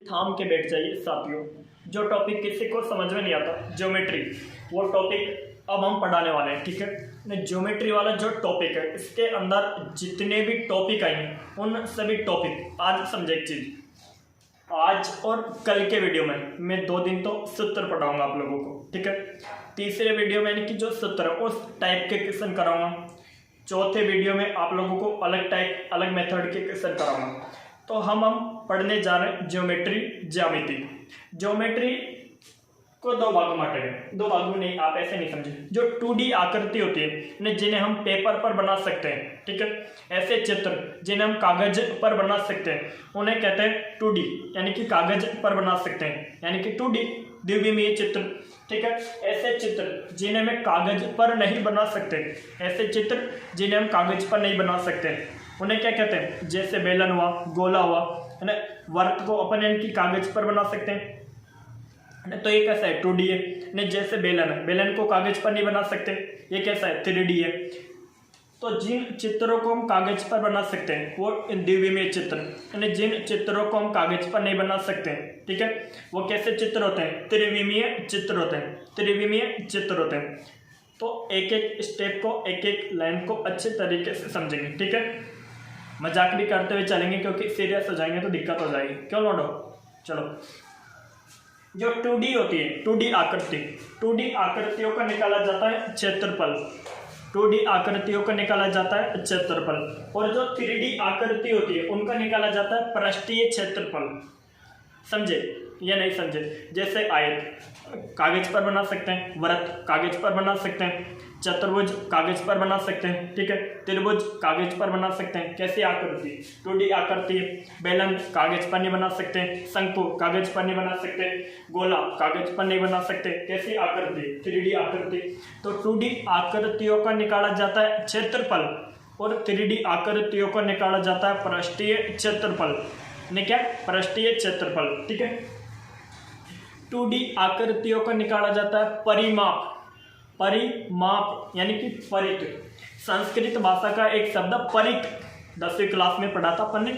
थाम के बैठ जाइए साथियों। जो टॉपिक किसी को समझ में नहीं आता ज्योमेट्री, वो टॉपिक अब हम पढ़ाने वाले हैं। ठीक है, ज्योमेट्री वाला जो टॉपिक है इसके अंदर जितने भी टॉपिक आएंगे उन सभी टॉपिक आज समझे। एक चीज, आज और कल के वीडियो में मैं 2 दिन तो सूत्र पढ़ाऊंगा आप लोगों को। ठीक है, तीसरे वीडियो में यानी कि जो सूत्र है उस टाइप के क्वेश्चन कराऊंगा। चौथे वीडियो में आप लोगों को अलग मेथड के क्वेश्चन कराऊंगा। तो हम पढ़ने जा रहे हैं ज्योमेट्री। ज्योमेट्री को 2 भागों में बांटेंगे। 2 भागों नहीं, आप ऐसे नहीं समझे। जो 2D आकृति होती है जिन्हें हम पेपर पर बना सकते हैं, ठीक है, ऐसे चित्र जिन्हें हम कागज पर बना सकते हैं उन्हें कहते हैं 2D, यानी कि कागज पर बना सकते हैं, यानी कि 2D द्विविमीय चित्र। ठीक है, ऐसे चित्र जिन्हें हम कागज पर नहीं बना सकते, ऐसे चित्र जिन्हें हम कागज पर नहीं बना सकते उन्हें क्या कहते हैं? जैसे बेलन हुआ, गोला हुआ, है ना, वर्क को अपन यानी कि कागज पर बना सकते हैं, तो ये कैसा है? 2D है। नहीं, जैसे बेलन है, बेलन को कागज पर नहीं बना सकते, ये कैसा है? 3D है। तो जिन चित्रों को हम कागज पर बना सकते हैं वो द्विविमीय चित्र, यानी जिन चित्रों को हम कागज पर नहीं बना सकते, ठीक है, वो कैसे चित्र होते हैं? त्रिविमीय चित्र होते हैं, त्रिविमीय चित्र होते हैं। तो एक एक स्टेप को, एक एक लाइन को अच्छे तरीके से समझेंगे। ठीक है, मजाक भी करते हुए चलेंगे क्योंकि सीरियस हो जाएंगे तो दिक्कत हो जाएगी। क्यों लोडो? चलो, जो 2D होती है, 2D आकृति, 2D आकृतियों का निकाला जाता है क्षेत्रफल। 2D आकृतियों का निकाला जाता है क्षेत्रफल, और जो 3D आकृति होती है उनका निकाला जाता है पृष्ठीय क्षेत्रफल। समझे या नहीं समझे? जैसे आयत कागज पर बना सकते हैं, वृत्त कागज पर बना सकते हैं, चतुर्भुज कागज पर बना सकते हैं, ठीक है, त्रिभुज कागज पर बना सकते हैं। कैसी आकृति? 2D आकृति। बेलन कागज पर नहीं बना सकते, शंकु कागज पर नहीं बना सकते, गोला कागज पर नहीं बना सकते। कैसी आकृति? 3D आकृति। तो 2D आकृतियों का निकाला जाता है क्षेत्रफल और 3D आकृतियों का निकाला जाता है पृष्ठीय क्षेत्रफल। ने क्या? पृष्ठीय क्षेत्रफल। ठीक है, 2D आकृतियों का निकाला जाता है परिमाप। परिमाप यानी कि परित। संस्कृत भाषा का एक शब्द परित 10वीं क्लास में पढ़ा था अपन ने।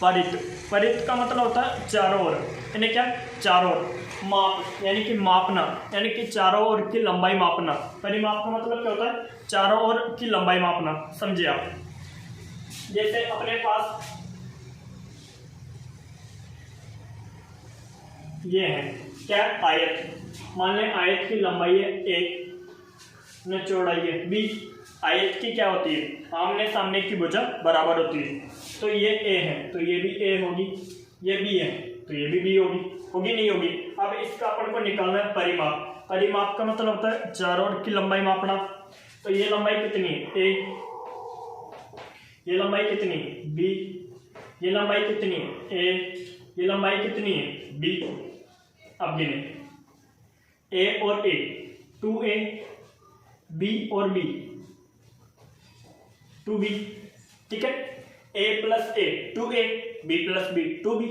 परित, परित का मतलब होता है चारों ओर, यानी क्या? चारों ओर। माप यानी कि मापना, यानी कि चारों ओर की लंबाई मापना। परिमाप का मतलब क्या होता है? चारों ओर की लंबाई मापना। समझिए आप, जैसे अपने पास ये है क्या? आयत। मान लें आयत की लंबाई है 1 न चौड़ाई है 20। आयत की क्या होती है? आमने सामने की भुजा बराबर होती है। तो ये A है तो ये भी A होगी, ये B है तो ये भी B होगी। होगी नहीं होगी? अब इसका अपन को निकालना है परिमाप। परिमाप का मतलब होता है चारों ओर की लंबाई मापना। तो ये लंबाई कितनी है? A। ये लंबाई कितनी है? B। ये लंबाई कितनी है? A। ये लंबाई कितनी है? B। अब गिने A और A, 2A, B और B, 2B। ठीक है, A plus A 2A, B plus B 2B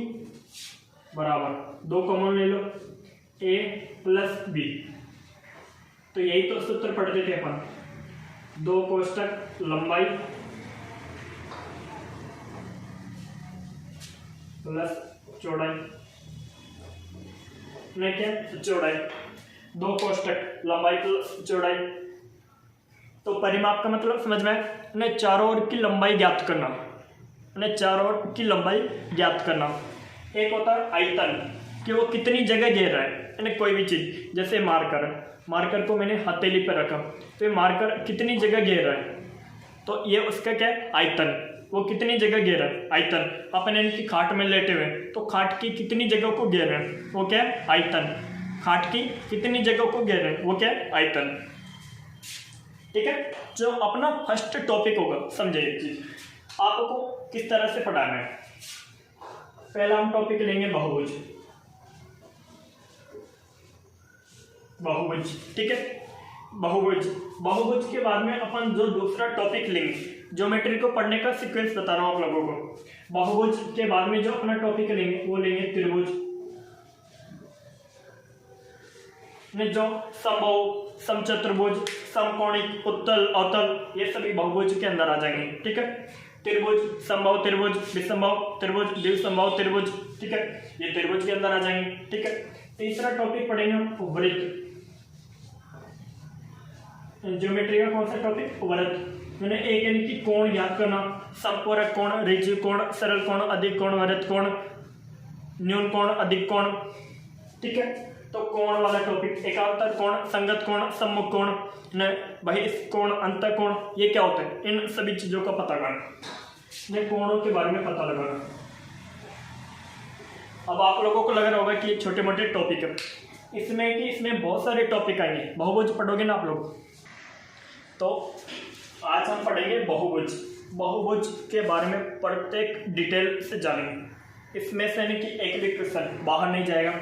बराबर 2 कॉमन ले लो, A प्लस B। तो यही तो सूत्र पढ़ते थे अपन, 2 कोष्टक लंबाई प्लस चौड़ाई, नहीं क्या? चौड़ाई, 2 कोष्टक लंबाई प्लस चौड़ाई। तो परिमाप का मतलब समझ में ने चारों ओर की लंबाई ज्ञात करना, ने चारों ओर की लंबाई ज्ञात करना। एक होता है आयतन, कि वो कितनी जगह घेर रहा है, यानी कोई भी चीज, जैसे मार्कर, मार्कर को मैंने हथेली पर रखा तो ये मार्कर कितनी जगह घेर रहा है, तो ये उसका क्या है? आयतन। वो कितनी जगह घेर रहा है? आयतन। अपन इनकी खाट में लेटे हुए तो खाट की कितनी जगह को घेर रहे हैं, वो क्या है? आयतन। खाट की कितनी जगह को घेर रहे हैं, वो क्या है? आयतन। ठीक है, जो अपना फर्स्ट टॉपिक होगा, समझे एक चीज आपको किस तरह से पढ़ाना है। पहला हम टॉपिक लेंगे बहुभुज। बहुभुज, ठीक है, बहुभुज। बहुभुज के बाद में अपन जो दूसरा टॉपिक लेंगे, ज्योमेट्री को पढ़ने का सीक्वेंस बता रहा हूं आप लोगों को। बहुभुज के बाद में जो अपना टॉपिक लेंगे वो लेंगे त्रिभुज, जो समबाहु, समचतुर्भुज, समकोणिक, उत्तल, अवतल, ये सभी बहुभुज के अंदर आ जाएंगे। ठीक है, त्रिभुज, समबाहु त्रिभुज, विषमबाहु त्रिभुज, द्विसमबाहु त्रिभुज, ठीक है, ये त्रिभुज के अंदर आ जाएंगे, ठीक है। तीसरा टॉपिक पढ़ेंगे हम वृत्त, ज्योमेट्री का कौन सा टॉपिक, वृत्त। मैंने एक यानी कि कोण याद करना, समकोणक कोण, ऋजु कोण, सरल कोण, अधिक कोण, वृत्त कोण, न्यून कोण, अधिक कोण, ठीक है। तो कोण वाला टॉपिक, एकांतर कोण, संगत कोण, सम्मुख कोण, बहिष्कोण, अंतः कोण, ये क्या होता है, इन सभी चीजों का पता करना, कोणों के बारे में पता लगाना। अब आप लोगों को लग रहा होगा कि ये छोटे मोटे टॉपिक है, इसमें बहुत सारे टॉपिक आएंगे। बहुभुज पढ़ोगे ना आप लोग, तो आज हम पढ़ेंगे बहुभुज। बहुभुज के बारे में प्रत्येक डिटेल से जानेंगे। इसमें से यानी कि एक भी क्वेश्चन बाहर नहीं जाएगा।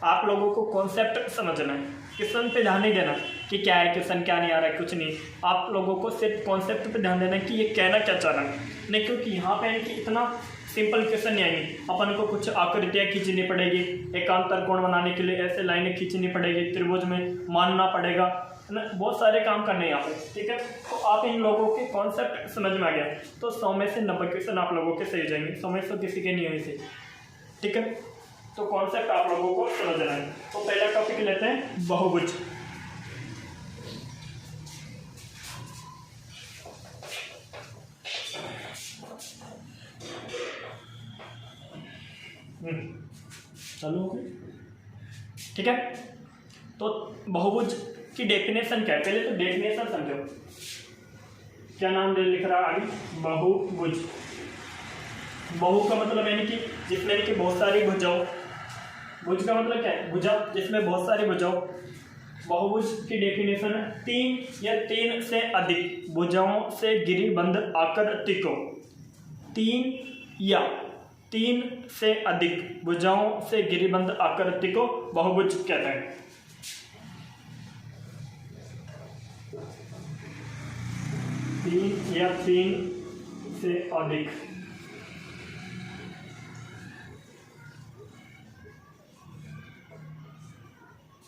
आप लोगों को कॉन्सेप्ट समझना है, क्वेश्चन पे ध्यान नहीं देना कि क्या है क्वेश्चन, क्या नहीं आ रहा है, कुछ नहीं। आप लोगों को सिर्फ कॉन्सेप्ट पे ध्यान देना है कि ये कहना क्या चाह रहा है, नहीं, क्योंकि यहाँ पे कि इतना सिंपल क्वेश्चन नहीं आएंगे। अपन को कुछ आकृतियाँ खींचनी पड़ेगी, एकांतर कोण बनाने के लिए ऐसे लाइनें खींचनी पड़ेगी, त्रिभुज में मानना पड़ेगा, है ना, बहुत सारे काम करने हैं यहाँ पे, ठीक है। तो आप इन लोगों के कॉन्सेप्ट समझ में आ गया तो 100 में से 90 क्वेश्चन आप लोगों के सही हो जाएंगे, 100 में से किसी के नहीं हुए सही, ठीक है। तो कॉन्सेप्ट आप लोगों को समझना है। तो पहला टॉपिक लेते हैं बहुभुज। चलो, ठीक है। तो बहुभुज की डेफिनेशन क्या है, पहले तो डेफिनेशन समझो। क्या नाम लिख रहा है आगे, बहुभुज। बहु का मतलब यानी कि जिसमें कि बहुत सारी भुजाओं, भुज का मतलब क्या है, भुजा जिसमें बहुत सारी भुजाओं। बहुभुज की डेफिनेशन है 3 या 3 से अधिक भुजाओं से गिरिबंध आकृति को, 3 या 3 से अधिक भुजाओं से गिरिबंध आकृति को बहुभुज कहते हैं। तीन या 3 से अधिक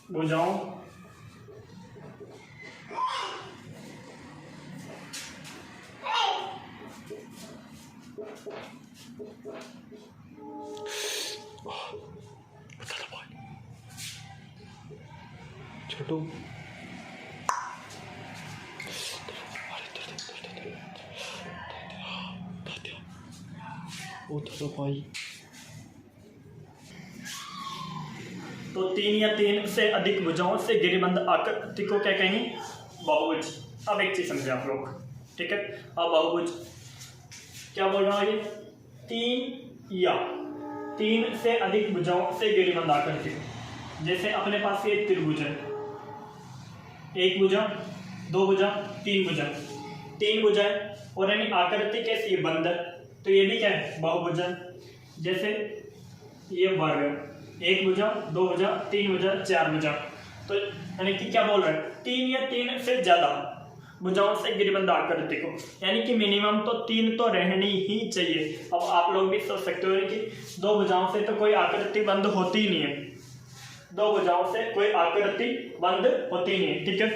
भुजाओं छोटू भाई। तो 3 या 3 से अधिक भुजाओं से गिरिबंध आकृति को क्या कहेंगे, बहुभुज। अब एक चीज समझे आप लोग, ठीक है। अब बहुभुज क्या बोल रहा हूँ, ये 3 या 3 से अधिक भुजाओं से गिरिबंध आकृति। जैसे अपने पास ये त्रिभुज है, एक भुजा, 2 भुजा, 3 भुजा, 3 भुजा है और यानी आकृति कैसी है, बंद है, तो ये भी क्या है, बहुभुज। जैसे ये वर्ग, 1 भुजा, 2 भुजा, 3 भुजा, 4 भुजा, तो यानी कि क्या बोल रहे हैं, 3 या 3 से ज्यादा भुजाओं से गिरिबंध आकृति को, यानी कि मिनिमम तो 3 तो रहनी ही चाहिए। अब आप लोग भी सोच सकते हो कि 2 भुजाओं से तो कोई आकृति बंद होती ही नहीं है, 2 भुजाओं से कोई आकृति बंद होती नहीं है, ठीक है।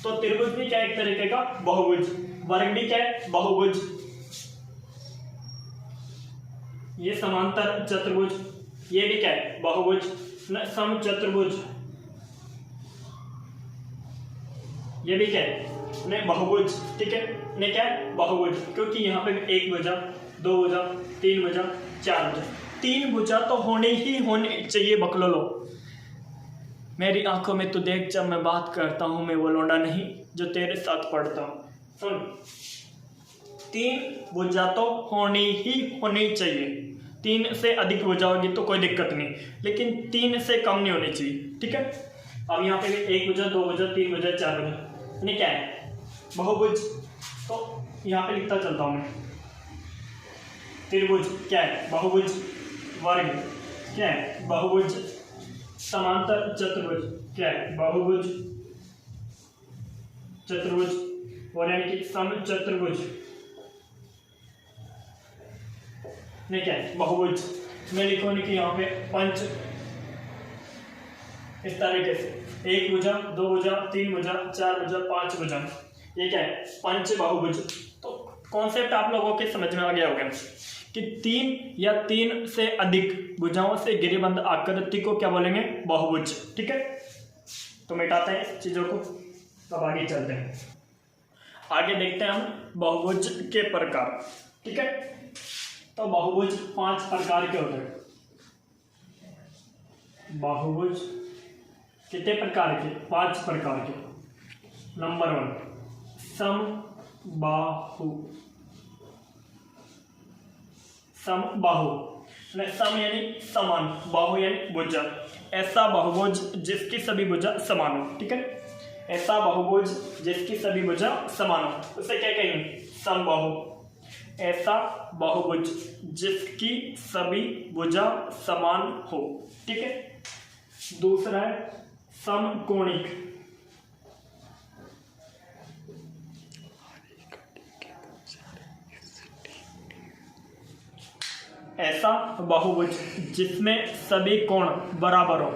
तो त्रिभुज भी क्या एक तरीके का बहुभुज, वर्ग भी क्या है, बहुभुज। ये समांतर चतुर्भुज, ये भी क्या है, बहुभुज। समचतुर्भुज, ये भी क्या है, नहीं, बहुभुज, ठीक है। नहीं, क्या है, बहुभुज, क्योंकि यहाँ पे 1 भुजा, 2 भुजा, 3 भुजा, 4 भुजा, 3 भुजा तो होने ही होने चाहिए। बकलो लो, मेरी आंखों में तू देख, जब मैं बात करता हूँ मैं वो लौंडा नहीं जो तेरे साथ पढ़ता हूँ। सुन, 3 भुजा तो होनी ही होनी चाहिए। 3 से अधिक भुजा होगी तो कोई दिक्कत नहीं, लेकिन 3 से कम नहीं होनी चाहिए, ठीक है। अब यहाँ पे भी 1 भुजा, 2 भुजा, 3 भुजा, 4 भुजा, यानी क्या है, बहुभुज। तो यहाँ पे लिखता चलता हूँ मैं, त्रिभुज क्या है, बहुभुज। वर्ग क्या है, बहुभुज। समांतर चतुर्भुज क्या है, बहुभुज, चतुर्भुज, और यानी कि समचतुर्भुज नहीं, क्या है, बहुभुज। मैं लिखूँ कि यहाँ पे पंच, इस तरीके से 1 भुजा, 2 भुजा, 3 भुजा, 4 भुजा, 5 भुजा, ये क्या है, पंच बहुभुज। तो कॉन्सेप्ट आप लोगों के समझ में आ गया होगा कि 3 या 3 से अधिक भुजाओं से गिरिबंध आकृति को क्या बोलेंगे? बहुभुज। ठीक है, तो मिटाते हैं इस चीजों को, अब आगे चलते हैं। आगे देखते हैं हम बहुभुज के प्रकार। ठीक है, तो बहुभुज 5 प्रकार के होते हैं। बहुभुज कितने प्रकार के? 5 प्रकार के। नंबर 1 समबाहु। समबाहु सम यानी समान, बाहु यानी भुजा। ऐसा बहुभुज जिसकी सभी भुजा समान हो। ठीक है, ऐसा बहुभुज जिसकी सभी भुजा समान हो, उसे क्या कहेंगे? समबाहु। ऐसा बहुभुज जिसकी सभी भुजा समान हो। ठीक है, दूसरा है समकोणिक। ऐसा बहुभुज जिसमें सभी कोण बराबर हो।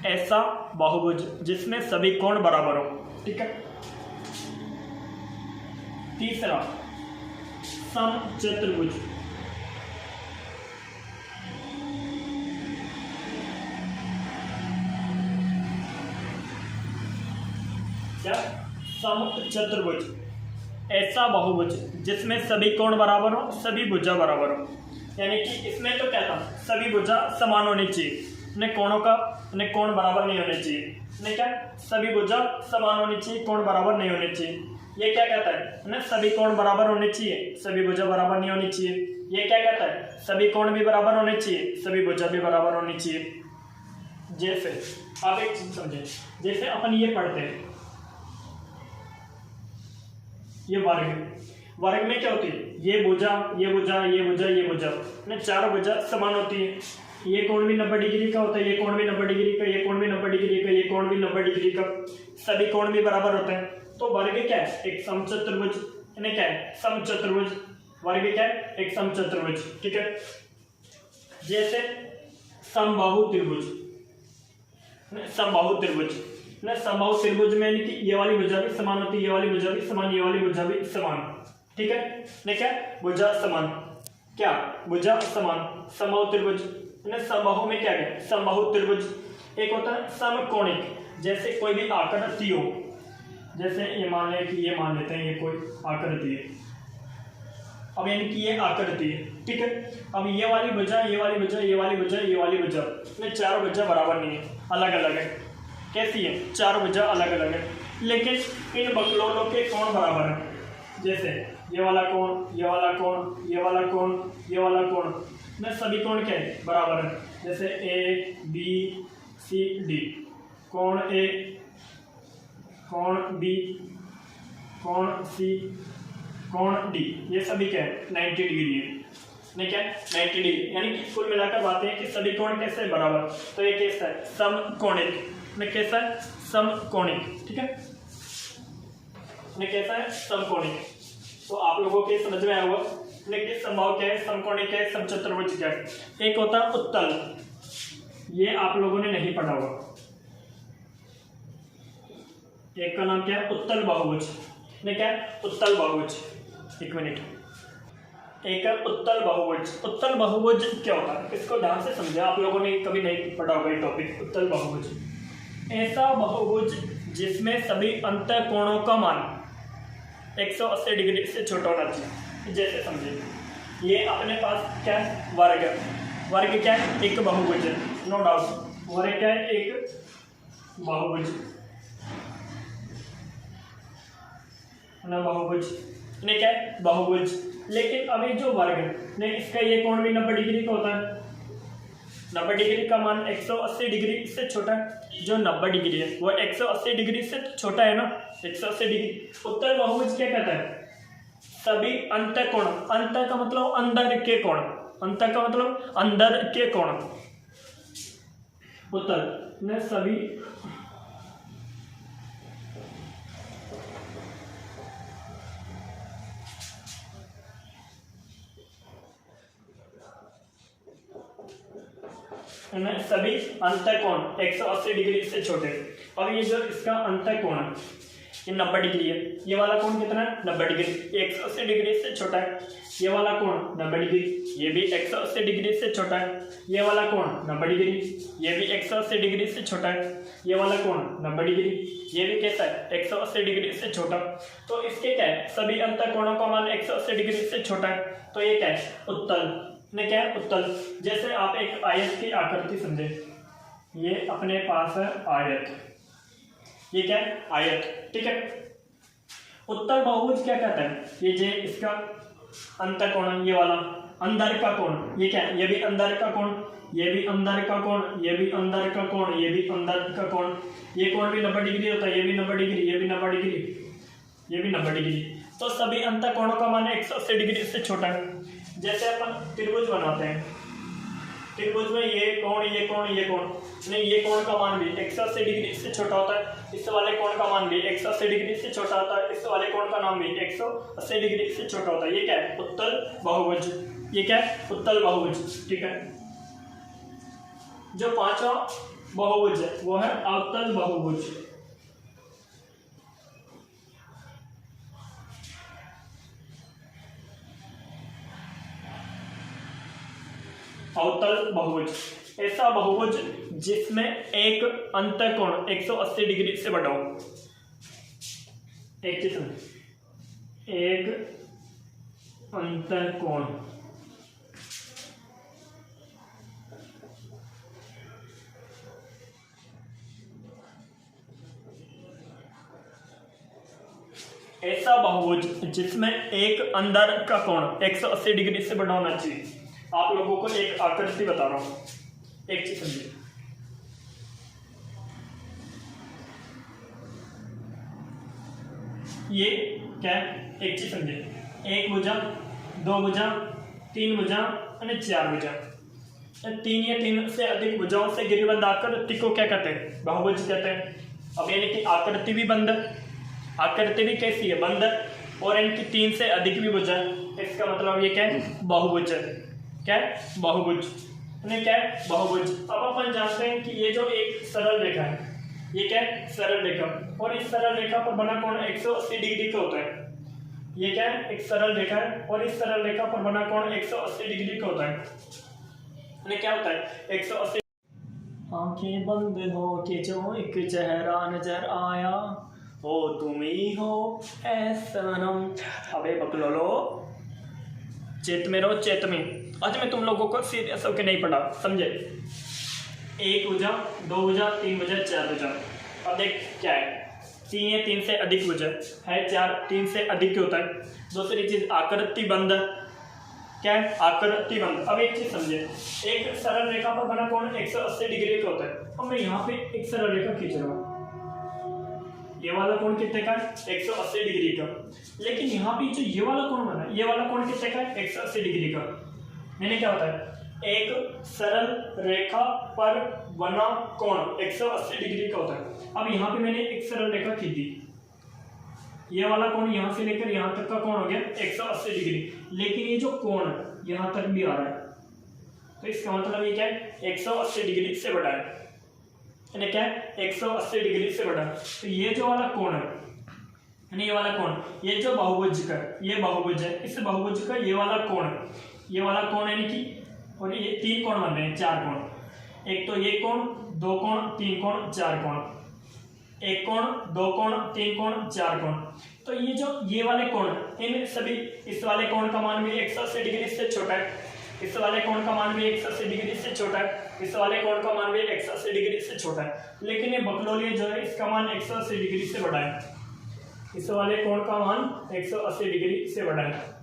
ऐसा बहुभुज जिसमें सभी कोण बराबर हो। ठीक है, तीसरा समचतुर्भुज। क्या? समचतुर्भुज ऐसा बहुभुज जिसमें सभी कोण बराबर हो, सभी भुजा बराबर हो। यानी कि इसमें तो क्या था? सभी भुजा समान होनी चाहिए, न कोणों का न कोण बराबर नहीं होने चाहिए। न क्या? सभी भुजा समान होनी चाहिए, कोण बराबर नहीं होने चाहिए। ये क्या कहता है? न सभी कोण बराबर होने चाहिए, सभी भुजा बराबर नहीं होनी चाहिए। ये क्या कहता है? सभी कोण भी बराबर होने चाहिए, सभी भुजा भी बराबर होनी चाहिए। जैसे आप एक चीज समझे, जैसे अपन ये पढ़ते हैं, ये वर्ग में क्या होती है? ये भुजा, ये भुजा, ये भुजा, ये भुजा, न चारों भुजा समान होती है। ये कोण भी 90 डिग्री का होता है, ये कोण भी 90 डिग्री का, ये कोण भी 90 डिग्री का, ये कोण भी 90 डिग्री का, सभी कोण भी बराबर होते हैं। तो वर्ग क्या है? एक समचतुर्भुज। यानी क्या है? समचतुर्भुज। वर्ग क्या है? एक समचतुर्भुज। ठीक है, जैसे समबाहु त्रिभुज। समबाहु त्रिभुज न समबाहु त्रिभुज में यानी कि ये वाली भुजा भी समान होती है, ये वाली भुजा भी समान, ये वाली भुजा भी समान। ठीक है, न क्या? भुजा समान। क्या? भुजा समान। समबाहु त्रिभुज न समबाहु में क्या है? समबाहु त्रिभुज। एक होता है समकोणिक, जैसे कोई भी आकृति हो, जैसे ये मान लें कि ये मान लेते हैं ये कोई आकृति है। अब यानी कि ये आकृति है। ठीक है, अब ये वाली भुजा, ये वाली भुजा, ये वाली भुजा, ये वाली भुजा, इसमें चारों भुजा बराबर नहीं है, अलग अलग है। कैसी है? चारों भुजा अलग अलग है, लेकिन इन बकलोलों के कोण बराबर है। जैसे ये वाला कोण, ये वाला कोण, ये वाला कोण, ये वाला कोण, में सभी कोण क्या है? बराबर है। जैसे ए बी सी डी, कोण ए, कोण बी, कोण सी, कोण डी, ये सभी क्या है? 90 डिग्री है। नहीं क्या? 90 डिग्री। यानी कि कुल मिलाकर बात है कि सभी कोण कैसे है? बराबर। तो ये कैसा है? समकोणिक। में कैसा है? समकोणिक। ठीक है, में कैसा है? समकोणिक। तो आप लोगों के समझ में आया होगा कि समबाहु क्या है, समकोणिक है, समचतुर्भुज क्या है। एक होता है उत्तल, ये आप लोगों ने नहीं पढ़ा होगा। एक का नाम क्या है? उत्तल बहुभुज। ने क्या है? उत्तल बहुभुज। एक मिनट, एक है उत्तल बहुभुज। उत्तल बहुभुज क्या होता है? इसको ध्यान से समझे, आप लोगों ने कभी नहीं पढ़ा होगा ये टॉपिक। उत्तल बहुभुज ऐसा बहुभुज जिसमें सभी अंतःकोणों का मान 180 डिग्री से छोटा होना चाहिए। जैसे समझे, ये अपने पास क्या है? वर्ग। वर्ग क्या है? एक बहुभुज, नो डाउट। वर्ग क्या है? एक बहुभुज, ना बहुभुज ने क्या है? बहुभुज। लेकिन अभी जो वर्ग ने, इसका ये कोण भी 90 डिग्री का होता है। 90 डिग्री का मान 180 डिग्री से छोटा है। जो 90 डिग्री है वो 180 डिग्री से छोटा है ना, 180 डिग्री। उत्तल बहुभुज क्या कहता है? सभी अंतःकोण, अंत का मतलब अंदर के कोण, अंत का मतलब अंदर के कोण। उत्तल ने सभी सभी अंतःकोण 180 डिग्री से छोटे। और ये जो इसका अंतःकोण है, ये 90 डिग्री है। ये वाला कोण कितना है 90 डिग्री, ये 180 डिग्री से छोटा है। ये वाला कोण 90 डिग्री, ये भी 180 डिग्री से छोटा है। ये वाला कोण 90 डिग्री, ये भी 180 डिग्री से छोटा है। ये वाला कोण 90 डिग्री, ये भी कैसा है 180 डिग्री से छोटा। तो इसके क्या है सभी अंतःकोणों का मान 180 डिग्री से छोटा है। तो ये क्या है उत्तल, ने क्या है उत्तल। जैसे आप एक आयत की आकृति समझे, ये अपने पास है आयत, ये क्या है आयत, ठीक है। उत्तल बहुभुज क्या कहता है, ये जो इसका अंतःकोण, ये वाला अंदर का कोण, ये क्या है ये भी अंदर का कोण, ये भी अंदर का कोण, ये भी अंदर का कोण, ये भी अंदर का कोण। ये कोण भी 90 डिग्री होता है, ये भी 90 डिग्री, ये भी 90 डिग्री, ये भी 90 डिग्री। तो सभी अंतःकोणों का मान 180 डिग्री से छोटा है। जैसे अपन त्रिभुज बनाते हैं, त्रिभुज में ये कोण, ये कोण, ये कोण, नहीं ये कोण का मान भी 180 डिग्री से छोटा होता है। इस वाले कोण का मान भी 180 डिग्री से छोटा होता है। इस वाले कोण का नाम भी 180 डिग्री से छोटा होता है। ये क्या है उत्तल बहुभुज, ये क्या है उत्तल बहुभुज, ठीक है। जो पांचवा बहुभुज है वो है अवतल बहुभुज। अवतल बहुभुज ऐसा बहुभुज जिसमें एक अंतःकोण 180 डिग्री से बड़ा हो। एक चीज, एक अंतःकोण ऐसा बहुभुज जिसमें एक अंदर का कोण 180 डिग्री से बड़ा होना चाहिए। आप लोगों को एक आकृति बता रहा हूं, एक चीज समझिए। ये क्या है एक चीज समझिए, एक भुजा, दो भुजा, तीन भुजा और चार भुजा। तीन या तीन से अधिक भुजाओं से गिरिबद्ध आकृति को क्या कहते हैं बहुभुज कहते हैं। अब यानी कि आकृति भी बंद, आकृति भी कैसी है बंद, और इनकी तीन से अधिक भी भुजा, इसका मतलब ये क्या है बहुभुज है। क्या है बहुभुज, क्या है बहुभुज। अब अपन जानते हैं कि ये जो एक सरल रेखा है, ये क्या है सरल रेखा, और इस सरल रेखा पर बना कोण 180 डिग्री का होता है। ये क्या है एक सरल रेखा है और इस सरल रेखा पर बना कोण 180 डिग्री का होता है। क्या होता है 180। आंखें बंद हो के जो एक चेहरा नजर आया, हो तुम ही हो ऐ सनम। अबे बकलोलो, चेत में रहो, चेत में। आज मैं तुम लोगों को सीरियस होकर नहीं पढ़ा, समझे। एक भुजा, दो भुजा, तीन भुजा, चार भुजा। अब देख क्या है, तीन या तीन से अधिक भुजा है, चार तीन से अधिक होता है। दूसरी चीज आकृति बंद, क्या है आकृति बंद। अब एक चीज समझे, एक सरल रेखा पर बना कोण 180 डिग्री का होता है। अब मैं यहाँ पे एक सरल रेखा खींच रहा हूँ, ये वाला कोण कितने का है 180 डिग्री का। लेकिन यहाँ पे जो ये वाला कोण बना, ये वाला कोण कितने का है 180 डिग्री का। मैंने क्या बताया, एक सरल रेखा पर बना कोण 180 डिग्री का होता है। अब यहाँ पे मैंने एक सरल रेखा खींच दी, ये वाला कोण यहाँ से लेकर यहाँ तक का कोण हो गया 180 डिग्री। लेकिन ये जो कोण है यहाँ तक भी आ रहा है, तो इसका मतलब ये क्या है 180 डिग्री से बड़ा है। क्या है 180 डिग्री से बड़ा। तो ये जो वाला कोण है, ये वाला कोण, ये जो बहुभुज का, ये बहुभुज है, इस बहुभुज का ये वाला कोण, ये वाला कोण यानी कि, और ये तीन कोण बन रहे हैं, चार कोण। एक तो ये कोण, दो कोण, तीन कोण, चार कोण। एक कोण, दो कोण, तीन कोण, चार कोण। तो ये जो ये वाले कोण, इन सभी, इस वाले कोण का मान भी 180 डिग्री से छोटा है, इस वाले कोण का मान भी 180 डिग्री से छोटा है, इस वाले कोण का मान भी 180 डिग्री से छोटा है। लेकिन ये बकलोलिया जो है इसका मान 180 डिग्री से बड़ा है, इस वाले कोण का मान 180 डिग्री से बड़ा है।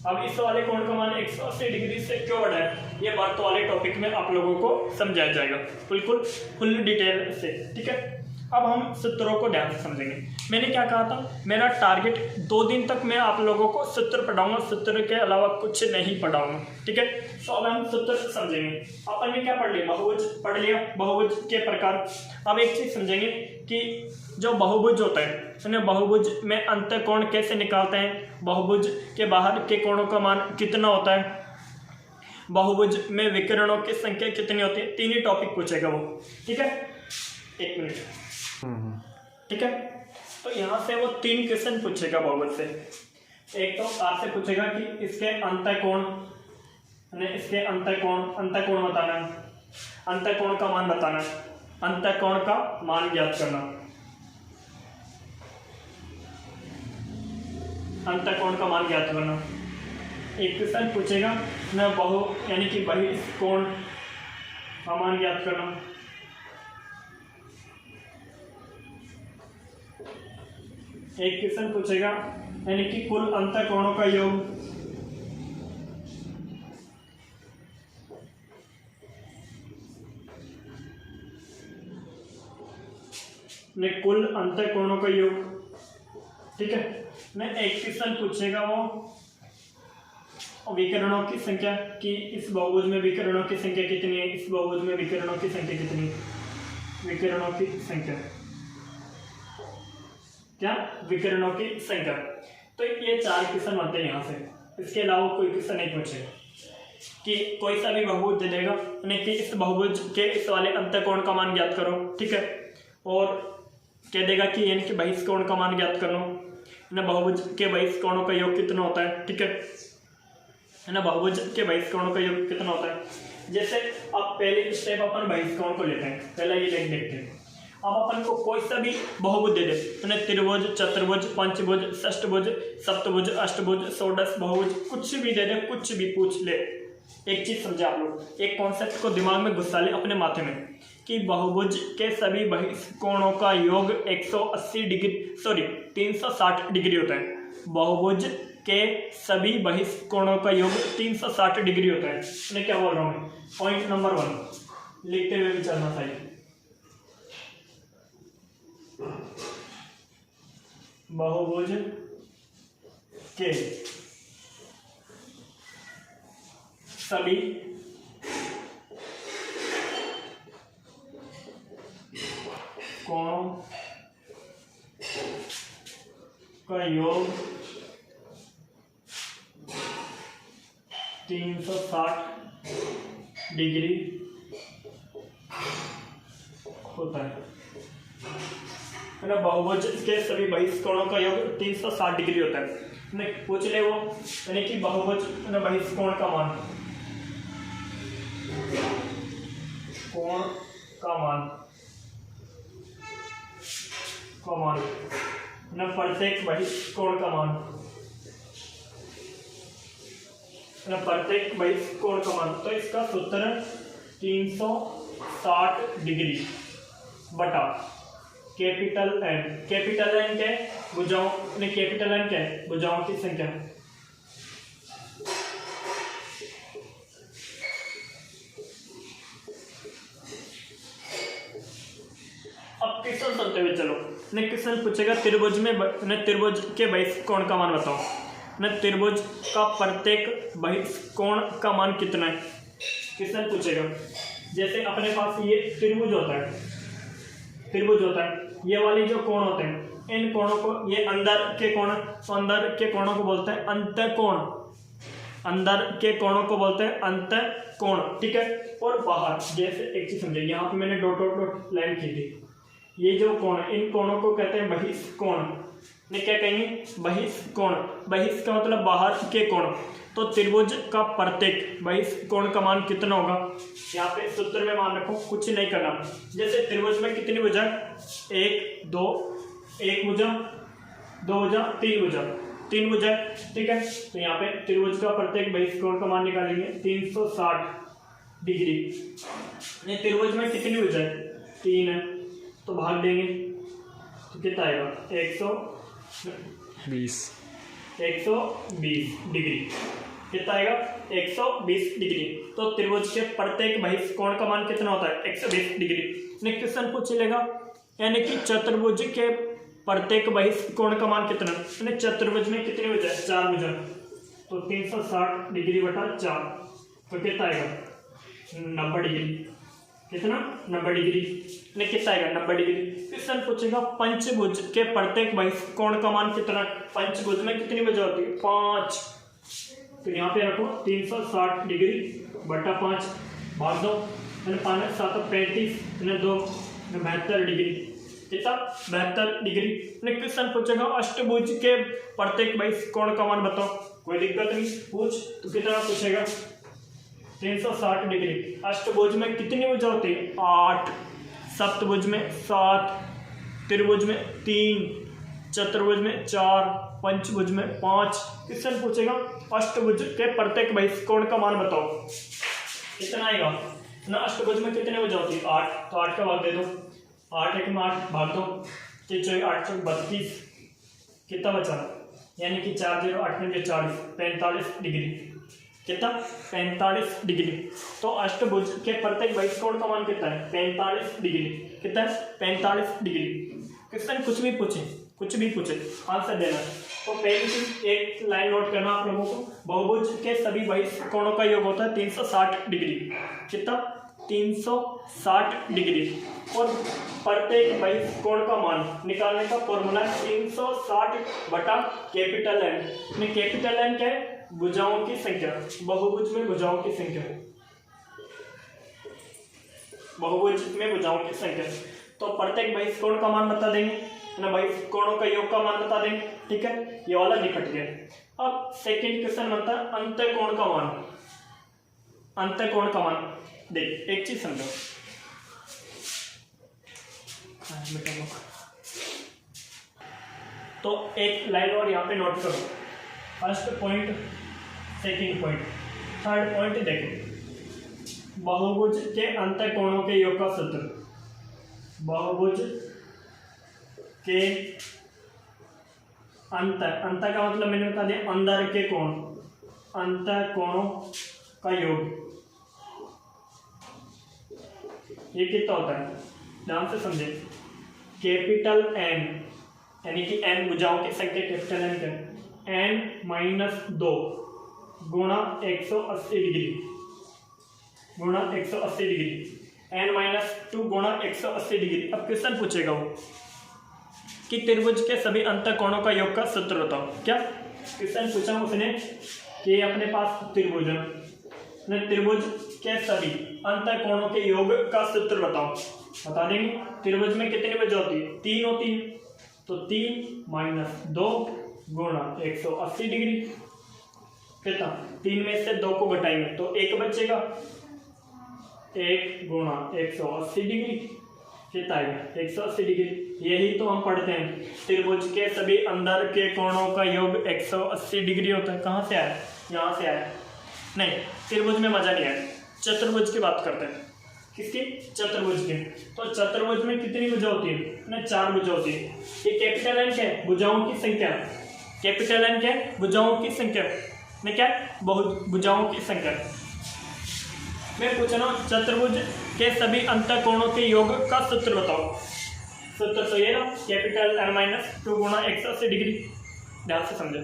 अब इस वाले कोण का मान 180 डिग्री से क्यों बड़ा है, ये बात तो वाले टॉपिक में आप लोगों को समझाया जाएगा बिल्कुल फुल डिटेल से, ठीक है। अब हम सूत्रों को ध्यान से समझेंगे। मैंने क्या कहा था, मेरा टारगेट 2 दिन तक मैं आप लोगों को सूत्र पढ़ाऊंगा, सूत्र के अलावा कुछ नहीं पढ़ाऊंगा, ठीक है। तो अब हम सूत्र समझेंगे। अपन ने क्या पढ़ लिया, बहुभुज पढ़ लिया, बहुभुज के प्रकार। अब एक चीज समझेंगे कि जो बहुभुज होता है, उन्हें बहुभुज में अंतःकोण कैसे निकालते हैं, बहुभुज के बाहर के कोणों का मान कितना होता है, बहुभुज में विकर्णों की संख्या कितनी होती है। 3 ही टॉपिक पूछेगा वो, ठीक है। 1 मिनट, ठीक है। तो यहाँ से वो 3 क्वेश्चन पूछेगा बहुभुज से। एक तो आपसे पूछेगा कि इसके अंतःकोण, इसके अंतःकोण बताना है, अंतःकोण का मान बताना है, अंतःकोण का मान ज्ञात करना, अंतःकोण का मान ज्ञात करना। एक क्वेश्चन पूछेगा न यानी कि बहिष्कोण का मान ज्ञात करना। एक क्वेश्चन पूछेगा यानी कि कुल अंतःकोणों का योग, कुल अंतःकोणों का योग, ठीक है। एक क्वेश्चन पूछेगा वो विकर्णों की संख्या, कि इस बहुभुज में विकर्णों की संख्या कितनी है, इस बहुभुज में विकर्णों की संख्या कितनी है, विकर्णों की संख्या, क्या विकर्णों की संख्या। तो ये 4 क्वेश्चन आते हैं यहाँ से। इसके अलावा कोई क्वेश्चन नहीं पूछेगा कि कोई सा भी बहुभुज दे देगा यानी कि इस बहुभुज के इस वाले अंतःकोण का मान ज्ञात करो, ठीक है, और कह देगा कि यानी कि बहिष्कोण का मान ज्ञात करो ना, बहुभुज के बहिष्कोणों का योग कितना होता है, ठीक है ना, बहुभुज के बहिष्कोणों का योग कितना होता है। जैसे अब पहले स्टेप अपन बहिष्कोण को लेते हैं, पहला ये देखते हैं। अब अपन को कोई सा भी बहुभुज दे दे, त्रिभुज, चतुर्भुज, पंचभुज, षष्ठभुज, सप्तभुज, अष्टभुज, षोडश बहुभुज, कुछ भी दे दे, कुछ भी पूछ ले। एक चीज समझे आप लोग, एक कॉन्सेप्ट को दिमाग में घुसा ले अपने माथे में, कि बहुभुज के सभी बहिष्कोणों का योग 180 डिग्री, सॉरी 360 डिग्री होता है। बहुभुज के सभी बहिष्कोणों का योग 360 डिग्री होता है। मैं क्या बोल रहा हूँ, पॉइंट नंबर 1 लिखते हुए भी चलना चाहिए। बहुभुज के सभी कोणों का योग 360 डिग्री होता है ना। बहुभुज के सभी बहिष्कोणों का योग 360 डिग्री होता है। पूछ ले वो यानी कि बहुभुज बहिष्कोण का मान, कोण का मान न प्रत्येक बहिष्कोण का मान, न प्रत्येक बहिष्कोण का मान। तो इसका सूत्र 360 डिग्री बटा कैपिटल एन। कैपिटल एन क्या है, भुजाओं, कैपिटल एन क्या है, भुजाओं की संख्या। अब क्वेश्चन सुनते हुए चलो। क्वेश्चन पूछेगा त्रिभुज में त्रिभुज के बहिष्कोण का मान बताओ। त्रिभुज का प्रत्येक बहिष्कोण का मान कितना है, क्वेश्चन पूछेगा। जैसे अपने पास ये त्रिभुज होता है, ये वाले जो कोण होते हैं, इन कोणों को, ये अंदर के कोण, तो अंदर के कोणों को बोलते हैं अंतःकोण, अंदर के कोणों को बोलते हैं अंतःकोण, ठीक है। और बाहर, जैसे एक चीज समझे, यहाँ पे मैंने डॉट डॉट डॉट लाइन की थी, ये जो कोण, इन कोणों को कहते हैं बहिष्कोण। क्या कहेंगे, बहिष्कोण। बहिष् का मतलब बाहर के कोण। तो त्रिभुज का प्रत्येक बहिष्कोण का मान कितना होगा, यहाँ पे सूत्र में मान रखो, कुछ नहीं करना। जैसे त्रिभुज में कितनी भुजा, 1 2, 1 भुजा, 2 भुजा, 3 भुजा, 3 भुजा, ठीक है। तो यहाँ पे त्रिभुज का प्रत्येक बहिष्कोण का मान निकालेंगे 360 डिग्री। त्रिभुज में कितनी भुजा है, 3 है, तो भाग देंगे तो कितना आएगा, 120 डिग्री। कितना आएगा, 120 डिग्री। तो त्रिभुज के प्रत्येक बहिष्कोण का मान कितना होता है, 120 डिग्री। नेक्स्ट क्वेश्चन पूछ लेगा, यानी कि चतुर्भुज के प्रत्येक बहिष्कोण का मान कितना, यानी चतुर्भुज में कितनी भुजा है, 4 भुजा, तो 360 डिग्री बटा 4, तो कितना आएगा, 90 डिग्री। कितना, 90 डिग्री। कितना आएगा, 90 डिग्री। क्वेश्चन पूछेगा पंचभुज के प्रत्येक बहिष्कोण का मान कितना। पंचभुज में कितनी भुजा होती है, 5, तो यहाँ पे रखो 360 डिग्री बटा 5, भाग दो, 5 7 35, 2 72 डिग्री, कितना 72 डिग्री। क्वेश्चन पूछेगा अष्टभुज के प्रत्येक बाईस कोण का मान बताओ, कोई दिक्कत नहीं, पूछ। तो कितना पूछेगा 360 डिग्री। अष्टभुज में कितनी भुजा होती है 8, सप्तभुज में 7, त्रिभुज में 3, चतुर्भुज में 4, पंचभुज में 5। क्वेश्चन पूछेगा अष्टभुज के प्रत्येक बाईस कोण का मान बताओ, कितना आएगा ना। अष्टभुज में कितने भुजा होती है 8, तो 8 का भाग दे दो, 8 1 में 8 भाग दो, 8 32, कितना बचा, यानी कि 4 0 8 में 40, 45 डिग्री। कितना 45 डिग्री। तो अष्टभुज के प्रत्येक बाईस कोण का मान कितना है 45 डिग्री। कितना है 45 डिग्री। क्वेश्चन कुछ भी पूछे आंसर देना। तो पहली चीज एक लाइन नोट करना आप लोगों को, बहुभुज के सभी बाईस कोणों का योग होता है 360 डिग्री। कितना 360 डिग्री। और प्रत्येक बाईस कोण का मान निकालने का फॉर्मूला 360 बटा कैपिटल एन। कैपिटल एन क्या है, भुजाओं की संख्या। बहुभुज में भुजाओं की संख्या, बहुभुज में भुजाओं की संख्या। तो प्रत्येक बाईस कोण का मान बता देंगे ना, बाईस कोणों का योग का मान बता देंगे। ठीक है, ये वाला निकट गया। अब सेकंड क्वेश्चन बनता है अंतःकोण का मान। अंतःकोण का मान देख, एक चीज समझो, तो एक लाइन और यहाँ पे नोट करो। First point, second point, third point देखो। बहुभुज के अंतःकोणों के योग का सूत्र। बहुभुज के अंत का मतलब मैंने बता दिया अंदर के कोण, अंतःकोणों का योग ये कितना होता है, ध्यान से समझे। कैपिटल एन यानी कि एन भुजाओं की संख्या, कैपिटल एन क्या, एन -2 गुणा 180 डिग्री, गुणा 180 डिग्री, n-2 गुणा 180 डिग्री। अब क्वेश्चन पूछेगा वो कि त्रिभुज के सभी अंतःकोणों का योग का सूत्र बताओ। क्या क्वेश्चन पूछा उसने कि अपने पास त्रिभुज है, त्रिभुज के सभी अंतःकोणों के योग का सूत्र बताओ। बता देंगे त्रिभुज में कितनी भुजा होती है 3 होती है, तो 3 - 2 गुणा 180 डिग्री। कितना 3 में से 2 को घटाएंगे तो 1 बचेगा, 1 गुणा 180 डिग्री। कितना आएगा 180 डिग्री। यही तो हम पढ़ते हैं, त्रिभुज के सभी अंदर के कोणों का योग 180 डिग्री होता है। कहाँ से आया, यहाँ से आया नहीं, त्रिभुज में मजा नहीं आया। चतुर्भुज की बात करते हैं, किसकी, चतुर्भुज की। तो चतुर्भुज में कितनी भुजा होती है ना, 4 भुजा होती है। ये कैपिटल एन क्या है, भुजाओं की संख्या। कैपिटल एन क्या है, भुजाओं की संख्या में क्या बहुत भुजाओं की संख्या। मैं पूछ रहा हूँ चतुर्भुज के सभी अंतःकोणों के योग का सूत्र बताओ। सूत्र तो ये ना, कैपिटल n-2 गुणा 180 डिग्री। ध्यान से समझो,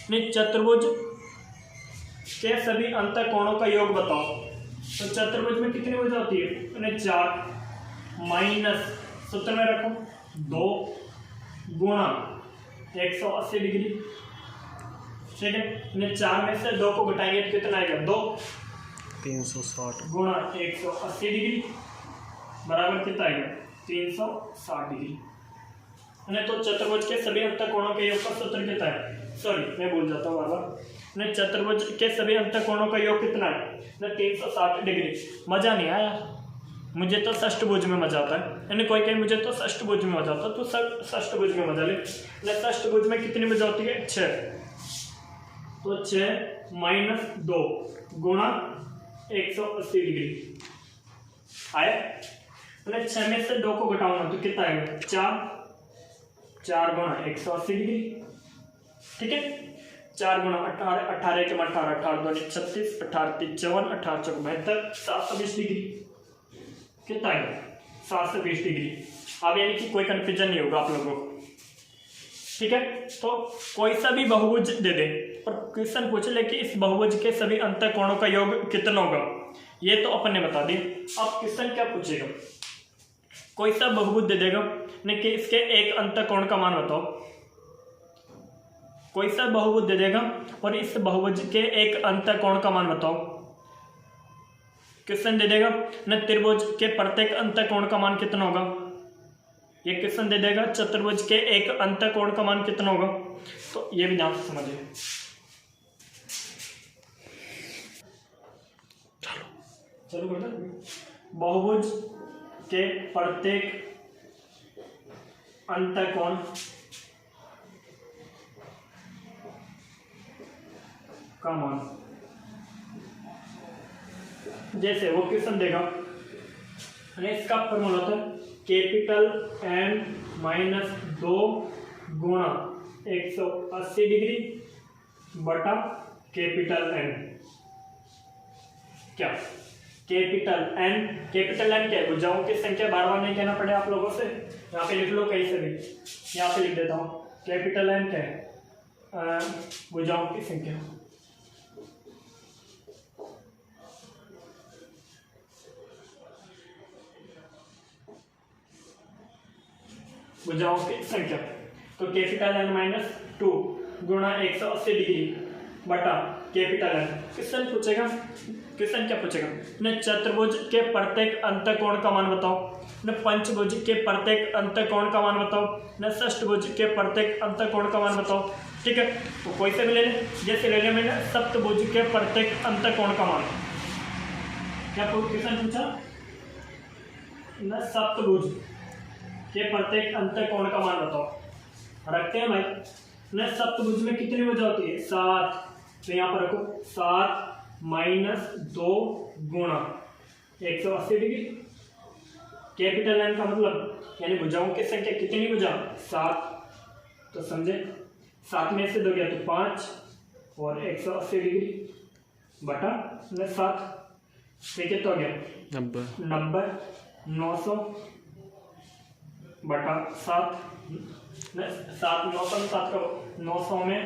नहीं चतुर्भुज के सभी अंतःकोणों का योग बताओ। तो चतुर्भुज में कितनी भुजा होती है 4 माइनस, सूत्र में रखो 2 गुणा 180 डिग्री। ठीक है, 4 में से 2 को घटाएंगे तो कितना आएगा 2, 360 गुणा 180 डिग्री बराबर कितना आएगा 360 डिग्री। तो चतुर्भुज के सभी अंतःकोणों के योग का सूत्र कितना है, सॉरी मैं भूल जाता हूँ बार। चतुर्भुज के सभी अंतःकोणों का योग कितना है 360 डिग्री। मजा नहीं आया, मुझे तो षष्ठभुज में मजा आता है, यानी कोई कहे मुझे तो षष्ठभुज में मजा आता है, तो षष्ठभुज में मजा ले। षष्ठभुज में कितनी भुजा होती है 6, तो 6 - 2 गुणा 180 डिग्री आया। 6 में से 2 को घटाऊंगा तो कितना आएगा 4 गुणा 180 डिग्री। ठीक है, 4 गुणा 18, 18 के 18, 18 2 36, 18 3 54, 18 4 72, 720 डिग्री। कितना आएगा 720 डिग्री। अब यानी कि कोई कंफ्यूजन नहीं होगा आप लोगों को। ठीक है, तो कोई सा भी बहुभुज दे दे और क्वेश्चन पूछे ले कि इस बहुभुज के सभी अंतःकोणों का योग कितना होगा, ये तो अपन ने बता दिया। अब क्वेश्चन क्या पूछेगा, कोई सा बहुभुज दे देगा नहीं कि इसके एक अंतःकोण का मान बताओ। कोई सा बहुभुज दे देगा और इस बहुभुज के एक अंतःकोण का मान बताओ। क्वेश्चन दे देगा न त्रिभुज के प्रत्येक अंतःकोण का मान कितना होगा, ये क्वेश्चन दे देगा चतुर्भुज के एक अंतःकोण का मान कितना होगा, तो ये भी ध्यान से समझिए। चलो बेटा, बहुभुज के प्रत्येक अंतःकोण का मान, जैसे वो क्वेश्चन देगा, इसका फॉर्मूला होता है कैपिटल N माइनस 2 गुणा 180 डिग्री बटा कैपिटल N। क्या कैपिटल N क्या है, भुजाओं की संख्या बार बार नहीं कहना पड़े आप लोगों से, यहाँ पे लिख लो कहीं से भी, यहाँ पे लिख देता हूँ। कैपिटल N क्या है, भुजाओं की संख्या। भुजाओं की संख्या, तो कैपिटल N माइनस 2 गुणा 180 डिग्री बटा कैपिटल N। क्वेश्चन पूछेगा, क्वेश्चन क्या पूछेगा, ने चतुर्भुज के प्रत्येक अंतःकोण का मान बताओ, ने पंचभुज के प्रत्येक अंतःकोण का मान बताओ, ने षष्ठभुज के प्रत्येक अंतःकोण का मान बताओ। ठीक है, तो कोई से भी ले ले, जैसे ले लिया मैंने सप्तभुज के प्रत्येक अंतःकोण का मान। क्या क्वेश्चन पूछा, न सप्तभुज के प्रत्येक अंतःकोण का मान बताओ। रखते हैं भाई, न सप्तभुज में कितनी भुजा होती है, 7, तो यहाँ पर रखो 7 माइनस 2 गुणा 180 डिग्री। कैपिटल N का मतलब यानी भुजाओं की संख्या कितनी भुजा, 7, तो समझे 7 में से 2 गया तो 5 और 180 डिग्री बटा 7, ठीक है, तो आ गया 90 900 बटा 7 900 में 7 का 900 में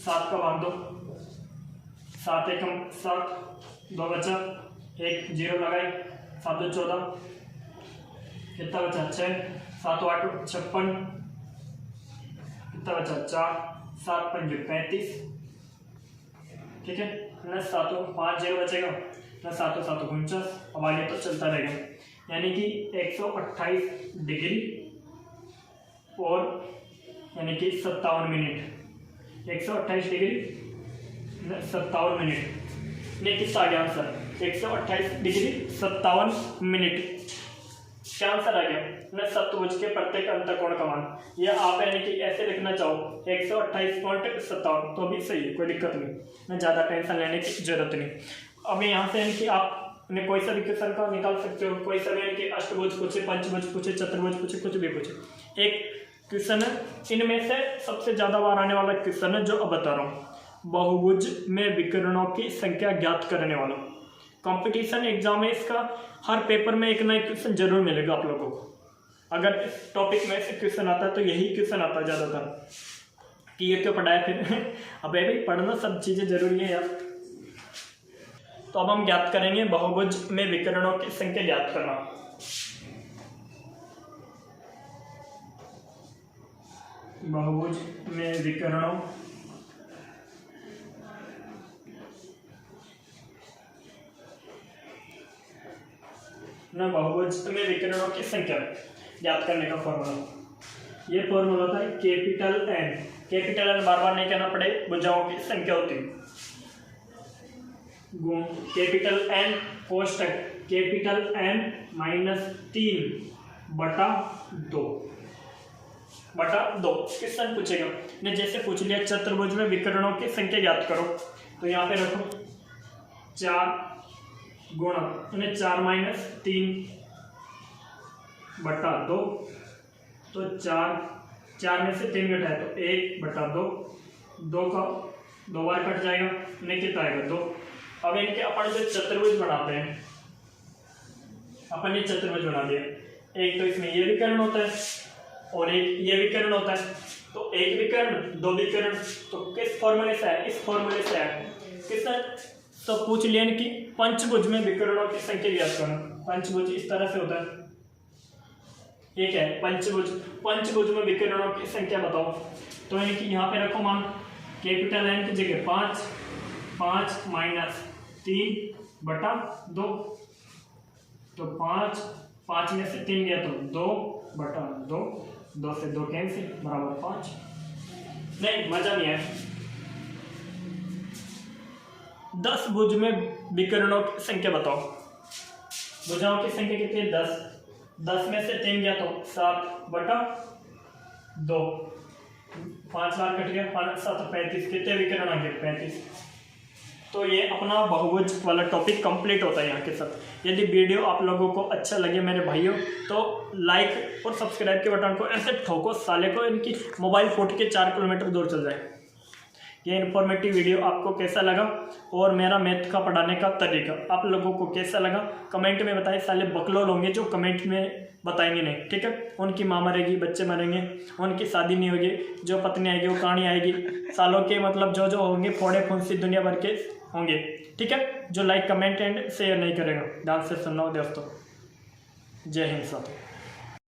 7 का भाग दो, 7 एकम 7, 2 बचा, 1 0 लगाए, 7 2 14, कितना बचा 6, 7 8 56, कितना बचा 4, 7 5 35, ठीक है, न 7 5 0 बचेगा, न 7 7 49, अब आगे तो चलता रहेगा, यानी कि 128 डिग्री और यानी कि 57 मिनट, 128 डिग्री 57 मिनट, ये कितना आ गया आंसर, 128 डिग्री 57 मिनट, क्या आंसर आ गया, न सप्तभुज के प्रत्येक अंतःकोण का मान। या आप यानी कि ऐसे लिखना चाहो 128.57, तो भी सही है, कोई दिक्कत नहीं, न ज़्यादा टेंशन लेने की जरूरत नहीं। अब यहाँ से यानी कि आप ने कोई सा भी क्वेश्चन का निकाल सकते हो, कोई सा भी यानी कि अष्टभुज पूछे, पंचभुज पूछे, चतुर्भुज पूछे, कुछ भी पूछे। एक क्वेश्चन है, इनमें से सबसे ज्यादा बार आने वाला क्वेश्चन है जो अब बता रहा हूँ, बहुभुज में विकर्णों की संख्या ज्ञात करने वाला। कंपटीशन एग्जाम है, इसका हर पेपर में एक ना एक क्वेश्चन जरूर मिलेगा आप लोगों को। अगर इस टॉपिक में से क्वेश्चन आता है तो यही क्वेश्चन आता है ज्यादातर, कि ये क्यों पढ़ाया फिर अब भाई पढ़ना सब चीजें जरूरी है यार। तो अब हम ज्ञात करेंगे बहुभुज में विकर्णों की संख्या ज्ञात करना। बहुभुज में विकर्णों बहुभुज में विकर्णों की संख्या ज्ञात करने का फॉर्मूला, ये फॉर्मूला होता है कैपिटल N। कैपिटल N बार बार नहीं कहना पड़े, भुजाओं की संख्या होती है, गुण कैपिटल N कोष्टक कैपिटल N माइनस 3 बटा 2 क्वेश्चन पूछेगा ने, जैसे पूछ लिया चतुर्भुज में विकर्णों की संख्या ज्ञात करो, तो यहाँ पे रखो 4 गुणा 4 माइनस 3 बटा 2, तो 4 में से 3 घटाए तो 1 बटा 2, 2 का 2 बार कट जाएगा, नहीं कितना आएगा 2। अब इनके अपन जो चतुर्भुज बनाते हैं, अपन ने चतुर्भुज बना दिया, एक तो इसमें ये विकर्ण होता है और एक ये विकर्ण होता है, तो एक विकर्ण 2 विकर्ण, तो किस फॉर्मूले से है, इस फॉर्मूले से है किस, तो पूछ लिया कि पंचभुज में विकर्णों की संख्या ज्ञात करना। पंचभुज इस तरह से होता है, एक है पंचभुज में विकर्णों की संख्या बताओ, तो यानी कि यहाँ पे रखो मान कैपिटल N की जगह 5 माइनस 3 बटा 2, तो 5 5 में से 3 गया तो 2/2, 2 से 2 कैंसिल बराबर 5। नहीं मजा नहीं है। 10 भुज में विकर्णों की संख्या बताओ। भुजाओं की संख्या कितनी है? 10। 10 में से 3 गया तो 7/2, 5 बार कट गया, 5 7 35, कितने विकर्ण आ गए? 35। तो ये अपना बहुभुज वाला टॉपिक कंप्लीट होता है यहाँ के साथ। यदि वीडियो आप लोगों को अच्छा लगे मेरे भाइयों तो लाइक और सब्सक्राइब के बटन को ऐसे ठोको साले को इनकी मोबाइल फूट के 4 किलोमीटर दूर चल जाए। ये इन्फॉर्मेटिव वीडियो आपको कैसा लगा और मेरा मैथ का पढ़ाने का तरीका आप लोगों को कैसा लगा कमेंट में बताएं। साले बकलोल होंगे जो कमेंट में बताएंगे नहीं, ठीक है। उनकी माँ मरेगी, बच्चे मरेंगे, उनकी शादी नहीं होगी, जो पत्नी आएगी वो कहानी आएगी, सालों के मतलब जो होंगे फोड़े फुंसी दुनिया भर के होंगे, ठीक है। जो लाइक कमेंट एंड शेयर नहीं करेगा ध्यान से सुनना दोस्तों। जय हिंद साथियों।